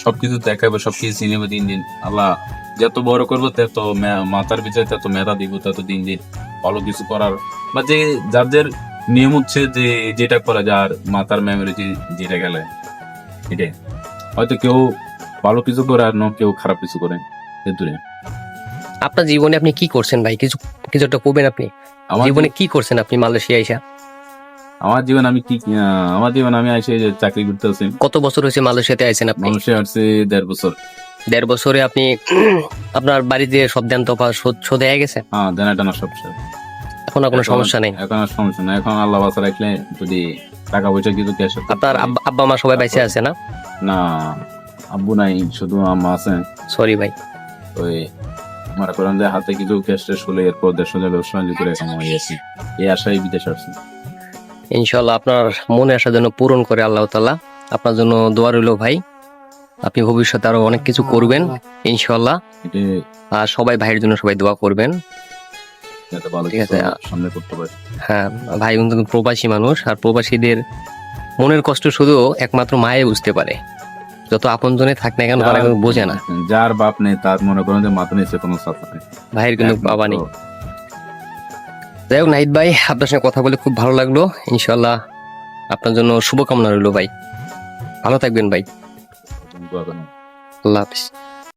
সবকিছু দেখাবে, সবকিছু চিনেবে দিন দিন। আল্লাহ যত বড় করবো তত মাথার পিছনে তত মেধা দিব, তত দিন দিন ভালো কিছু করার বা যে যাদের নিয়ম হচ্ছে যে যেটা করা যার মাথার মেমোরি যেটা গেলে এটাই। হয়তো কেউ ভালো কিছু করে আর কেউ খারাপ কিছু করে দূরে। আপনার জীবনে আপনি কি করছেন ভাই? কিছু কিছু একটা করবেন আপনি? জীবনে কি করছেন আপনি মালয়েশিয়া আইসা? আমার জীবন আমি কি আমার জীবন আমি এসে চাকরি করতে আছি। কত বছর হয়েছে মালয়েশিয়াতে আইছেন আপনি? মানুষে আসছে 1.5 বছর। 1.5 বছরে আপনি আপনার বাড়িতে সব দেন তো শোধ হয়ে গেছে? হ্যাঁ, দেনা টানা সব শেষ। এখন আর কোনো সমস্যা নেই? এখন আর সমস্যা নেই। এখন আল্লাহ বাঁচা রাখলে যদি টাকা পয়সা কিছু ক্যাশ। আপনার আব্বা মা সবাই বাইসে আছে না? না, আব্বু নাই, শুধু আম্মা আছে। সরি ভাই। ওই মনে করেন যে হাতে কিছু ক্যাশ টেশ হলে এরপর দেশ ব্যবসা বাণিজ্য করে কামাই আছে, এই আশায় বিদেশে আসছে। ইনশাল্লাহ আপনার মনে আসার জন্য পূরণ করে আল্লাহ তাআলা। আপনার জন্য দোয়া রইল ভাই, আপনি ভবিষ্যতে আরো অনেক কিছু করবেন ইনশাল্লাহ। আর সবাই ভাইয়ের জন্য সবাই দোয়া করবেন, ঠিক আছে? সামনে করতে পারে। হ্যাঁ ভাই, কিন্তু প্রবাসী মানুষ, আর প্রবাসীদের মনের কষ্ট শুধু একমাত্র মায়ে বুঝতে পারে। যত আপনজনে থাক না কেন তারা কিন্তু বোঝে না। যার বাপ নেই তার মনে করেন যে মাথা নিচে কোনো সাথে নেই, ভাইয়ের কিন্তু বাবা নেই। যাই হোক নাহিদ ভাই, আপনার সঙ্গে কথা বলে খুব ভালো লাগলো। ইনশাল্লাহ আপনার জন্য শুভকামনা রইল ভাই, ভালো থাকবেন ভাই। আল্লাহ হাফিজ।